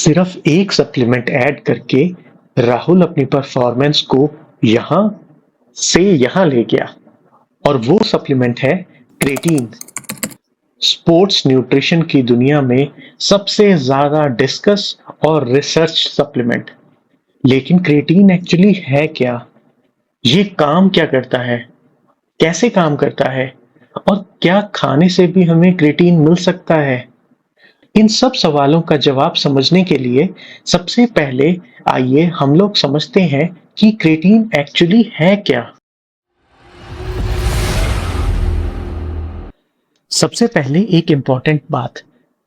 सिर्फ एक supplement add करके राहुल अपनी परफॉर्मेंस को यहाँ से यहाँ ले गया और वो सप्लीमेंट है क्रेटीन। स्पोर्ट्स न्यूट्रिशन की दुनिया में सबसे ज्यादा डिस्कस और रिसर्च सप्लीमेंट। लेकिन क्रेटीन एक्चुअली है क्या? ये काम क्या करता है? कैसे काम करता है? और क्या खाने से भी हमें क्रेटीन मिल सकता है? इन सब सवालों का जवाब समझने के लिए सबसे पहले आइए हम लोग समझते हैं कि क्रेटीन एक्चुअली है क्या। सबसे पहले एक इंपॉर्टेंट बात,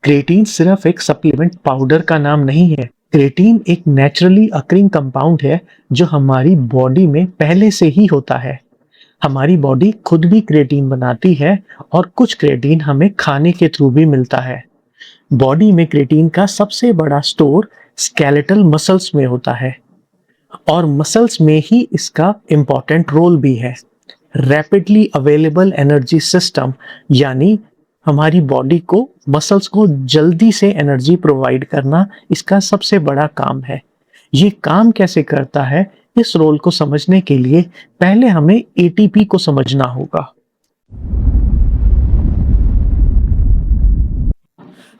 क्रेटीन सिर्फ एक सप्लीमेंट पाउडर का नाम नहीं है। क्रेटीन एक नेचुरली अकरिंग कंपाउंड है जो हमारी बॉडी में पहले से ही होता है। हमारी बॉडी खुद भी क्रेटीन बनाती है और कुछ क्रेटीन हमें खाने के थ्रू भी मिलता है। बॉडी में क्रेटीन का सबसे बड़ा स्टोर स्केलेटल मसल्स में होता है और मसल्स में ही इसका इंपॉर्टेंट रोल भी है। रैपिडली अवेलेबल एनर्जी सिस्टम, यानी हमारी बॉडी को मसल्स को जल्दी से एनर्जी प्रोवाइड करना इसका सबसे बड़ा काम है। ये काम कैसे करता है, इस रोल को समझने के लिए पहले हमें एटीपी को समझना होगा।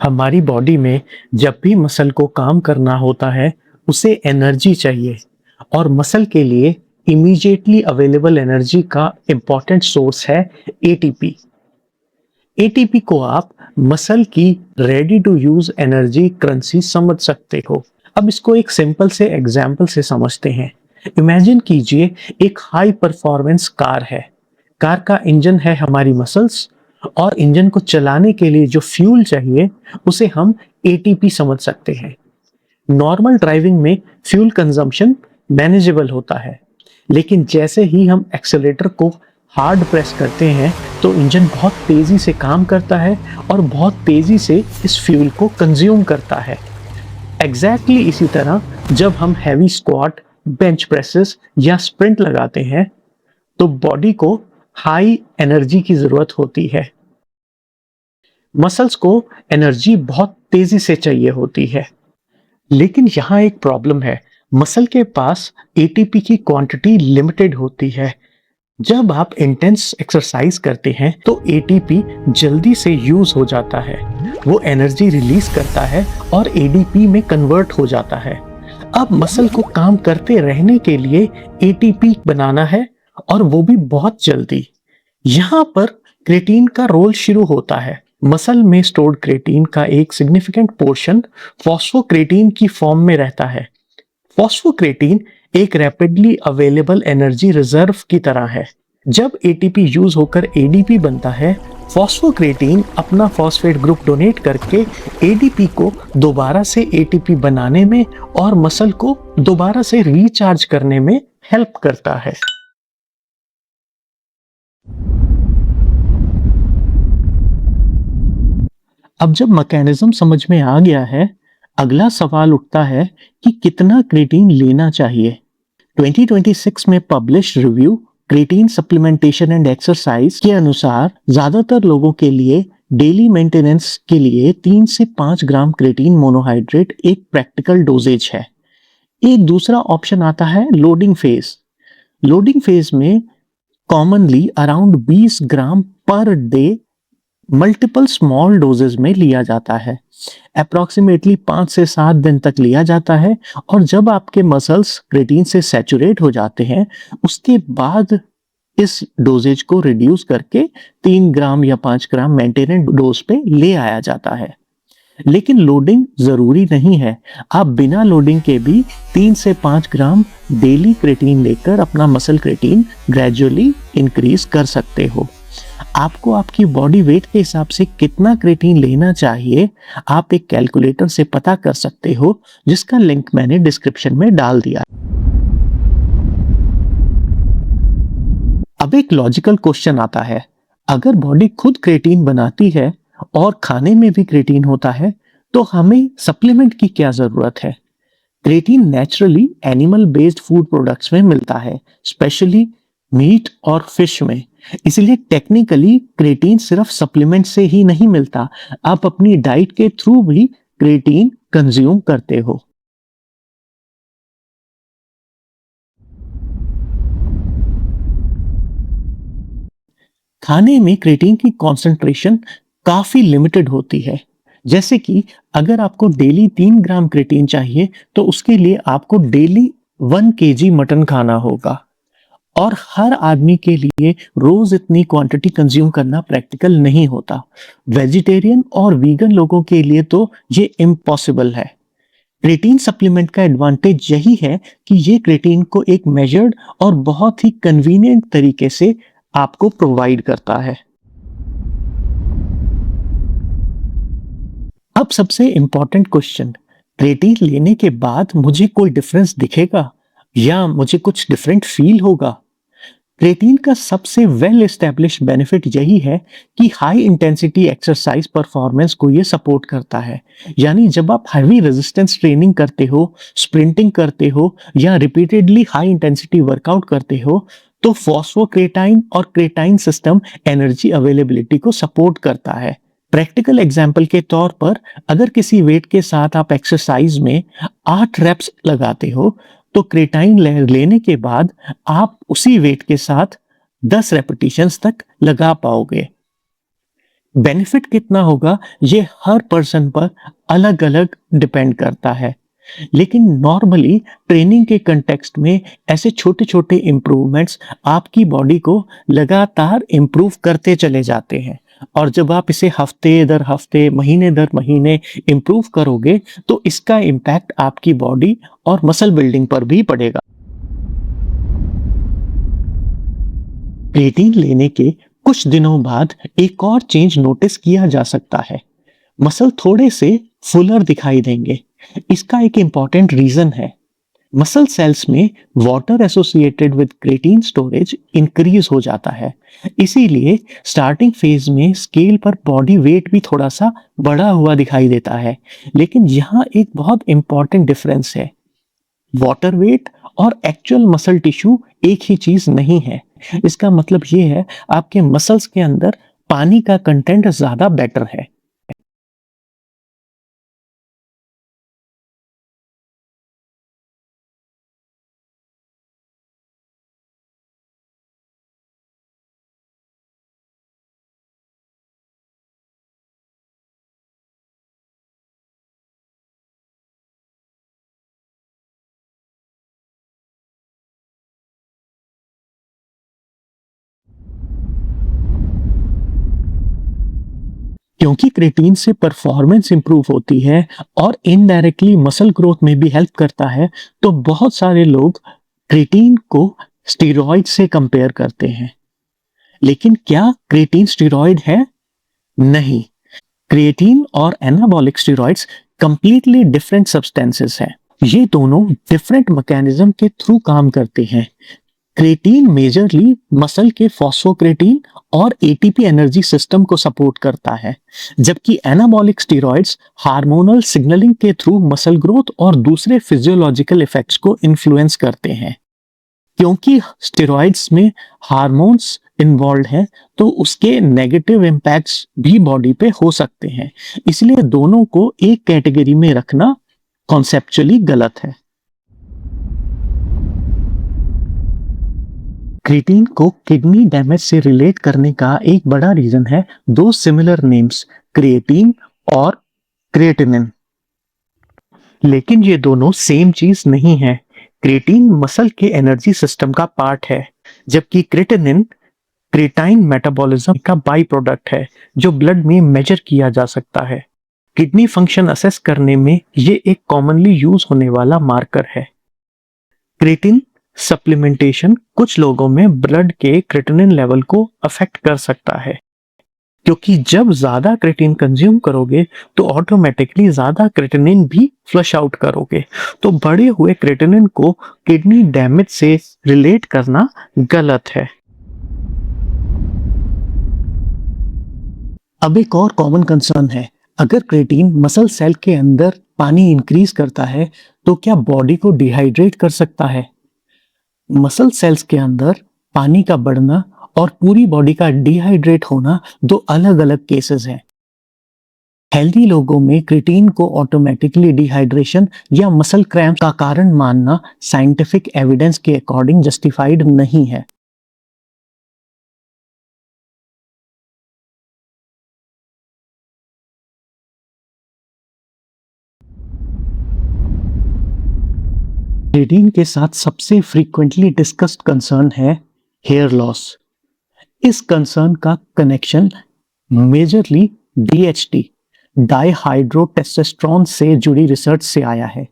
हमारी बॉडी में जब भी मसल को काम करना होता है उसे एनर्जी चाहिए और मसल के लिए इमीडिएटली अवेलेबल एनर्जी का इंपॉर्टेंट सोर्स है एटीपी। एटीपी को आप मसल की ready to use energy currency समझ सकते हो। अब इसको एक सिंपल से एग्जांपल से समझते हैं। इमेजिन कीजिए एक हाई परफॉर्मेंस कार है। कार का इंजन है हमारी मसल्स और इंजन को चलाने के लिए जो फ्यूल चाहिए उसे हम एटीपी समझ सकते हैं। नॉर्मल ड्राइविंग में फ्यूल कंजम्पशन मैनेजेबल होता है, लेकिन जैसे ही हम एक्सेलेरेटर को हार्ड प्रेस करते हैं तो इंजन बहुत तेजी से काम करता है और बहुत तेजी से इस फ्यूल को कंज्यूम करता है। एग्जैक्टली इसी तरह जब हम हैवी स्क्वाट, बेंच प्रेसेस या स्प्रिंट लगाते हैं तो बॉडी को हाई एनर्जी की जरूरत होती है। मसल्स को एनर्जी बहुत तेजी से चाहिए होती है, लेकिन यहाँ एक प्रॉब्लम है। मसल के पास एटीपी की क्वांटिटी लिमिटेड होती है। जब आप इंटेंस एक्सरसाइज करते हैं तो एटीपी जल्दी से यूज हो जाता है, वो एनर्जी रिलीज करता है और एडीपी में कन्वर्ट हो जाता है। अब मसल को काम करते रहने के लिए एटीपी बनाना है और वो भी बहुत जल्दी। यहाँ पर क्रेटीन का रोल शुरू होता है। मसल में स्टोर्ड क्रेटीन का एक सिग्निफिकेंट पोर्शन फॉस्फोक्रेटीन की फॉर्म में रहता है। फॉस्फोक्रेटीन एक रैपिडली अवेलेबल एनर्जी रिजर्व की तरह है। जब एटीपी यूज होकर एडीपी बनता है, फॉस्फोक्रेटीन अपना फॉस्फेट ग्रुप डोनेट करके एडीपी को दोबारा से एटीपी बनाने में और मसल को दोबारा से रिचार्ज करने में हेल्प करता है। अब जब मैकेनिज्म समझ में आ गया है, अगला सवाल उठता है कि कितना क्रेटीन लेना चाहिए। 2026 में publish review creatine supplementation and exercise के अनुसार ज्यादातर लोगों के लिए डेली मेंटेनेंस के लिए 3 से 5 ग्राम क्रेटीन मोनोहाइड्रेट एक प्रैक्टिकल डोजेज है। एक दूसरा ऑप्शन आता है लोडिंग फेज। लोडिंग फेज में कॉमनली अराउंड 20 ग्राम per day multiple small doses में लिया जाता है। अप्रोक्सीमेटली 5 से 7 दिन तक लिया जाता है और जब आपके मसल्स क्रेटीन से सैचुरेट हो जाते हैं उसके बाद इस डोजेज को रिड्यूस करके 3 ग्राम या 5 ग्राम मेंटेनेंस डोज पे ले आया जाता है। लेकिन लोडिंग जरूरी नहीं है। आप बिना लोडिंग के भी 3 से 5 ग्राम डेली क्रेटीन लेकर अपना मसल क्रेटीन ग्रेजुअली इंक्रीज कर सकते हो। आपको आपकी बॉडी वेट के हिसाब से कितना क्रेटीन लेना चाहिए आप एक कैलकुलेटर से पता कर सकते हो, जिसका लिंक मैंने डिस्क्रिप्शन में डाल दिया। अब एक लॉजिकल क्वेश्चन आता है, अगर बॉडी खुद क्रेटीन बनाती है और खाने में भी क्रेटीन होता है तो हमें सप्लीमेंट की क्या जरूरत है? Creatine naturally animal based food products में मिलता है, स्पेशली मीट और फिश में। इसलिए टेक्निकली क्रेटीन सिर्फ सप्लीमेंट से ही नहीं मिलता, आप अपनी डाइट के थ्रू भी क्रिएटिन कंज्यूम करते हो। खाने में क्रिएटिन की कॉन्सेंट्रेशन काफी लिमिटेड होती है। जैसे कि अगर आपको डेली 3 ग्राम क्रिएटिन चाहिए तो उसके लिए आपको डेली 1 kg मटन खाना होगा, और हर आदमी के लिए रोज इतनी क्वांटिटी कंज्यूम करना प्रैक्टिकल नहीं होता। वेजिटेरियन और वीगन लोगों के लिए तो ये इम्पॉसिबल है। क्रिएटिन सप्लीमेंट का एडवांटेज यही है कि ये क्रिएटिन को एक मेजर्ड और बहुत ही कन्वीनियंट तरीके से आपको प्रोवाइड करता है। अब सबसे इंपॉर्टेंट क्वेश्चन, क्रिएटिन लेने के बाद मुझे कोई डिफरेंस दिखेगा या मुझे कुछ डिफरेंट फील होगा? क्रिएटिन का सबसे वेल एस्टैब्लिश्ड बेनिफिट यही है कि हाई इंटेंसिटी एक्सरसाइज परफॉर्मेंस को ये सपोर्ट करता है। यानी जब आप हैवी रेजिस्टेंस ट्रेनिंग करते हो, स्प्रिंटिंग करते हो या रिपीटेडली हाई इंटेंसिटी वर्कआउट करते हो, तो फॉस्फोक्रेटाइन और क्रेटाइन सिस्टम एनर्जी अवेलेबिलिटी को सपोर्ट करता है। प्रैक्टिकल एग्जाम्पल के तौर पर अगर किसी वेट के साथ आप एक्सरसाइज में 8 रेप्स लगाते हो, तो क्रेटाइन लेने के बाद आप उसी वेट के साथ 10 रेपिटेशंस तक लगा पाओगे। बेनिफिट कितना होगा ये हर पर्सन पर अलग-अलग डिपेंड करता है। लेकिन नॉर्मली ट्रेनिंग के कंटेक्स्ट में ऐसे छोटे-छोटे इंप्रूवमेंट्स आपकी बॉडी को लगातार इंप्रूव करते चले जाते हैं, और जब आप इसे हफ्ते दर हफ्ते, महीने दर महीने इंप्रूव करोगे, तो इसका इम्पैक्ट आपकी बॉडी और मसल बिल्डिंग पर भी पड़ेगा। क्रिएटिन लेने के कुछ दिनों बाद एक और चेंज नोटिस किया जा सकता है। मसल थोड़े से फुलर दिखाई देंगे। इसका एक इंपॉर्टेंट रीजन है। मसल सेल्स में water associated with creatine storage increase हो जाता है। इसीलिए स्टार्टिंग फेज में स्केल पर बॉडी वेट भी थोड़ा सा बढ़ा हुआ दिखाई देता है। लेकिन यहाँ एक बहुत इंपॉर्टेंट डिफरेंस है। वाटर वेट और एक्चुअल मसल टिश्यू एक ही चीज नहीं है। इसका मतलब ये है आपके मसल्स के अंदर पानी का कंटेंट ज्यादा बेटर है। क्योंकि क्रिएटिन से परफॉर्मेंस इंप्रूव होती है और इनडायरेक्टली मसल ग्रोथ में भी हेल्प करता है, तो बहुत सारे लोग क्रिएटिन को स्टेरॉइड से कंपेयर करते हैं। लेकिन क्या क्रिएटिन स्टेरॉइड है? नहीं। क्रिएटिन और anabolic steroids completely different substances हैं। ये दोनों डिफरेंट मैकेनिज्म के थ्रू काम करते हैं। क्रिएटिन मेजरली मसल के फॉस्फोक्रेटिन और एटीपी एनर्जी सिस्टम को सपोर्ट करता है, जबकि एनाबॉलिक स्टेरॉइड्स हार्मोनल सिग्नलिंग के थ्रू मसल ग्रोथ और दूसरे फिजियोलॉजिकल इफेक्ट्स को इन्फ्लुएंस करते हैं। क्योंकि स्टेरॉइड्स में हार्मोन्स इन्वॉल्व हैं, तो उसके नेगेटिव इम्पैक्ट्स भी बॉडी पे हो सकते हैं। इसलिए दोनों को एक कैटेगरी में रखना कॉन्सेप्चुअली गलत है। क्रिएटिन को किडनी डैमेज से रिलेट करने का एक बड़ा रीजन है दो सिमिलर नेम्स, क्रिएटिन और क्रिएटिनिन। लेकिन ये दोनों सेम चीज नहीं है। क्रिएटिन मसल के एनर्जी सिस्टम का पार्ट है, जबकि क्रिएटिनिन क्रिएटाइन मेटाबॉलिज्म का बाई प्रोडक्ट है जो ब्लड में मेजर किया जा सकता है। किडनी फंक्शन असेस करने में ये एक कॉमनली यूज होने वाला मार्कर है। क्रिएटिन सप्लीमेंटेशन कुछ लोगों में ब्लड के क्रिएटिनिन लेवल को अफेक्ट कर सकता है, क्योंकि जब ज्यादा क्रिएटिन कंज्यूम करोगे तो ऑटोमेटिकली ज्यादा क्रिएटिनिन भी फ्लश आउट करोगे। तो बढ़े हुए क्रिएटिनिन को किडनी डैमेज से रिलेट करना गलत है। अब एक और कॉमन कंसर्न है, अगर क्रिएटिन मसल सेल के अंदर पानी इंक्रीज करता है तो क्या बॉडी को डिहाइड्रेट कर सकता है? मसल सेल्स के अंदर पानी का बढ़ना और पूरी बॉडी का डिहाइड्रेट होना दो अलग-अलग केसेस हैं। हेल्दी लोगों में क्रिएटिन को ऑटोमेटिकली डिहाइड्रेशन या मसल क्रैम्प का कारण मानना साइंटिफिक एविडेंस के अकॉर्डिंग जस्टिफाइड नहीं है। क्रिएटिन के साथ सबसे फ्रीक्वेंटली डिस्कस्ड कंसर्न है हेयर लॉस। इस कंसर्न का कनेक्शन मेजरली डीएचटी डाइहाइड्रोटेस्टोस्टेरोन से जुड़ी रिसर्च से आया है।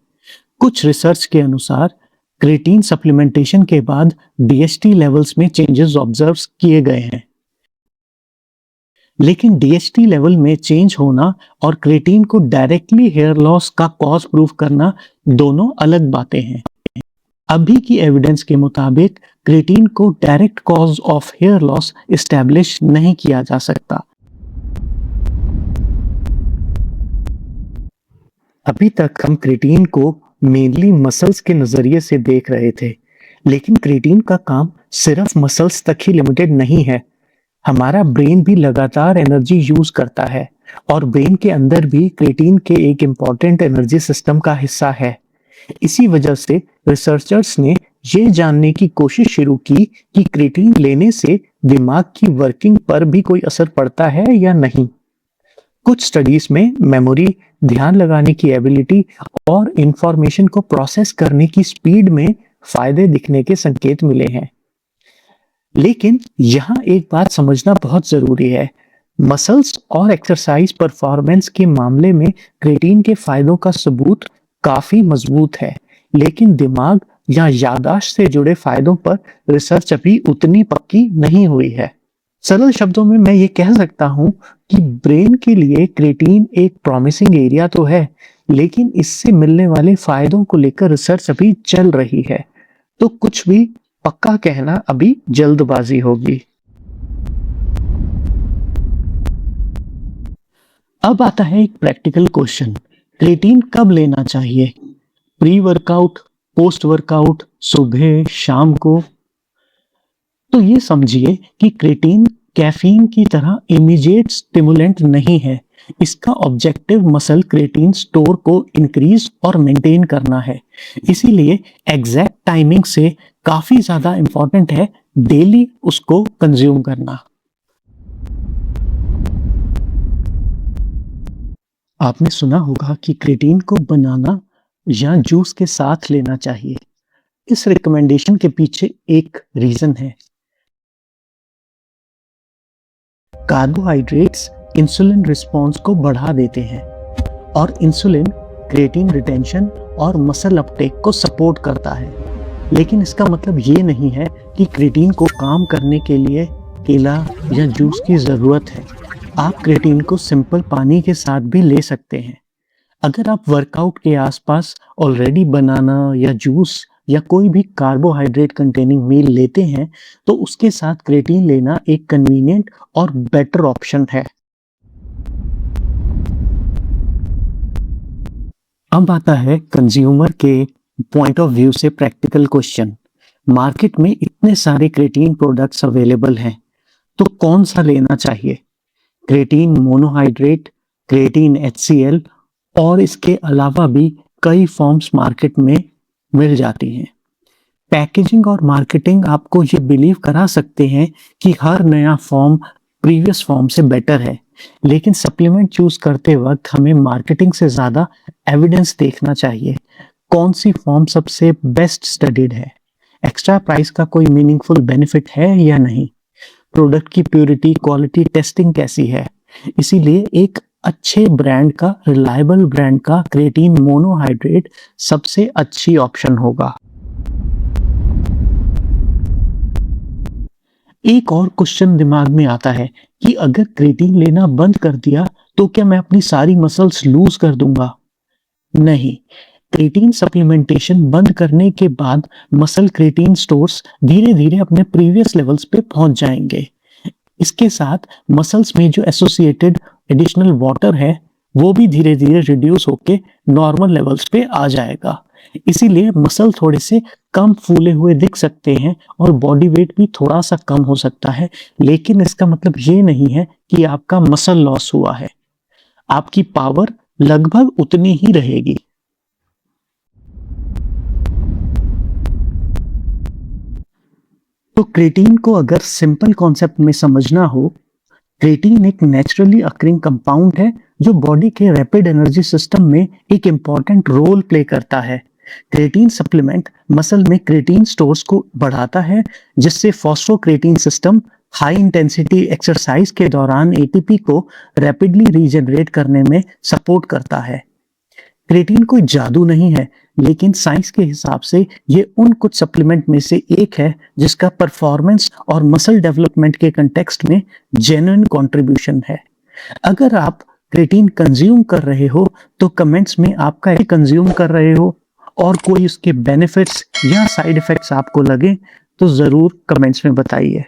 कुछ रिसर्च के अनुसार क्रिएटिन सप्लीमेंटेशन के बाद डीएचटी लेवल्स में चेंजेस ऑब्जर्व किए गए हैं, लेकिन डीएचटी लेवल में चेंज होना और क्रिएटिन को डायरेक्टली हेयर लॉस का कॉज प्रूव करना दोनों अलग बातें हैं। अभी की एविडेंस के मुताबिक क्रिएटिन को direct cause of hair loss establish नहीं किया जा सकता। अभी तक हम क्रिएटिन को मेनली मसल्स के नजरिए से देख रहे थे, लेकिन क्रिएटिन का काम सिर्फ मसल्स तक ही लिमिटेड नहीं है। हमारा ब्रेन भी लगातार एनर्जी यूज करता है और ब्रेन के अंदर भी क्रिएटिन के एक इम्पॉर्टेंट एनर्जी सिस्टम का हिस्सा है। इसी वजह से रिसर्चर्स ने ये जानने की कोशिश शुरू की कि क्रिएटिन लेने से दिमाग की वर्किंग पर भी कोई असर पड़ता है या नहीं। कुछ स्टडीज में मेमोरी, ध्यान लगाने की एबिलिटी और इंफॉर्मेशन को प्रोसेस करने की स्पीड में फायदे दिखने के संकेत मिले हैं। लेकिन यहाँ एक बात समझना बहुत जरूरी है। मसल्स और एक्सरसाइज परफॉर्मेंस के मामले में क्रिएटिन के फायदों का सबूत काफी मजबूत है, लेकिन दिमाग या याददाश्त से जुड़े फायदों पर रिसर्च अभी उतनी पक्की नहीं हुई है। सरल शब्दों में मैं ये कह सकता हूँ कि ब्रेन के लिए क्रिएटिन एक प्रॉमिसिंग एरिया तो है, लेकिन इससे मिलने वाले फायदों को लेकर रिसर्च अभी चल रही है, तो कुछ भी पक्का कहना अभी जल्दबाजी होगी। अब आता है एक प्रैक्टिकल क्वेश्चन, क्रिएटिन कब लेना चाहिए? प्री वर्कआउट, पोस्ट वर्कआउट, सुबह, शाम को? तो ये समझिए कि क्रिएटिन कैफीन की तरह इमीडिएट स्टिमुलेंट नहीं है। इसका ऑब्जेक्टिव मसल क्रिएटिन स्टोर को इंक्रीज और मेंटेन करना है। इसीलिए एग्जैक्ट टाइमिंग से काफी ज्यादा इंपॉर्टेंट है डेली उसको कंज्यूम करना। आपने सुना होगा कि क्रिएटिन को बनाना या जूस के साथ लेना चाहिए। इस रिकमेंडेशन के पीछे एक रीजन है। कार्बोहाइड्रेट्स इंसुलिन रिस्पॉन्स को बढ़ा देते हैं और इंसुलिन क्रिएटिन रिटेंशन और मसल अपटेक को सपोर्ट करता है। लेकिन इसका मतलब ये नहीं है कि क्रिएटिन को काम करने के लिए केला या जूस की ज़रूरत है। आप क्रिएटिन को सिंपल पानी के साथ भी ले सकते हैं। अगर आप वर्कआउट के आसपास ऑलरेडी बनाना या जूस या कोई भी कार्बोहाइड्रेट कंटेनिंग मील लेते हैं, तो उसके साथ क्रिएटिन लेना एक कन्वीनियंट और बेटर ऑप्शन है। अब आता है कंज्यूमर के पॉइंट ऑफ व्यू से प्रैक्टिकल क्वेश्चन। मार्केट में इतने सारे क्रिएटिन प्रोडक्ट्स अवेलेबल हैं, तो कौन सा लेना चाहिए? क्रिएटिन मोनोहाइड्रेट, क्रिएटिन HCl और इसके अलावा भी कई फॉर्म्स मार्केट में मिल जाती हैं। पैकेजिंग और मार्केटिंग आपको ये बिलीव करा सकते हैं कि हर नया फॉर्म प्रीवियस फॉर्म से बेटर है, लेकिन सप्लीमेंट चूज करते वक्त हमें मार्केटिंग से ज्यादा एविडेंस देखना चाहिए। कौन सी फॉर्म सबसे बेस्ट स्टडीड है, एक्स्ट्रा प्राइस का कोई मीनिंगफुल बेनिफिट है या नहीं, प्रोडक्ट की प्योरिटी, क्वालिटी, टेस्टिंग कैसी है। इसीलिए एक अच्छे ब्रांड का, रिलायबल ब्रांड का क्रिएटिन मोनोहाइड्रेट सबसे अच्छी ऑप्शन होगा। एक और क्वेश्चन दिमाग में आता है कि अगर क्रिएटिन लेना बंद कर दिया तो क्या मैं अपनी सारी मसल्स लूज कर दूंगा? नहीं, क्रिएटिन सप्लीमेंटेशन बंद करने के बाद मसल क्रिएटिन स्टोर्स धीरे धीरे अपने प्रीवियस लेवल्स पे पहुंच जाएंगे। इसके साथ मसल्स में जो एसोसिएटेड एडिशनल वाटर है वो भी धीरे धीरे रिड्यूस होके नॉर्मल लेवल्स पे आ जाएगा। इसीलिए मसल थोड़े से कम फूले हुए दिख सकते हैं और बॉडी वेट भी थोड़ा सा कम हो सकता है, लेकिन इसका मतलब ये नहीं है कि आपका मसल लॉस हुआ है। आपकी पावर लगभग उतनी ही रहेगी। तो क्रेटीन को अगर सिंपल कॉन्सेप्ट में समझना हो, क्रेटीन एक नेचुरली अकरिंग कंपाउंड है जो बॉडी के रैपिड एनर्जी सिस्टम में एक इंपॉर्टेंट रोल प्ले करता है। क्रेटीन सप्लीमेंट मसल में क्रेटीन स्टोर्स को बढ़ाता है, जिससे फॉस्फोक्रेटीन सिस्टम हाई इंटेंसिटी एक्सरसाइज के दौरान एटीपी को रैपिडली रीजनरेट करने में सपोर्ट करता है। क्रेटीन कोई जादू नहीं है, लेकिन साइंस के हिसाब से ये उन कुछ सप्लीमेंट में से एक है जिसका परफॉर्मेंस और मसल डेवलपमेंट के कंटेक्स्ट में जेन्युइन कंट्रीब्यूशन है। अगर आप क्रेटीन कंज्यूम कर रहे हो तो कमेंट्स में आपका कंज्यूम कर रहे हो और कोई उसके बेनिफिट्स या साइड इफेक्ट्स आपको लगे तो जरूर कमेंट्स में बताइए।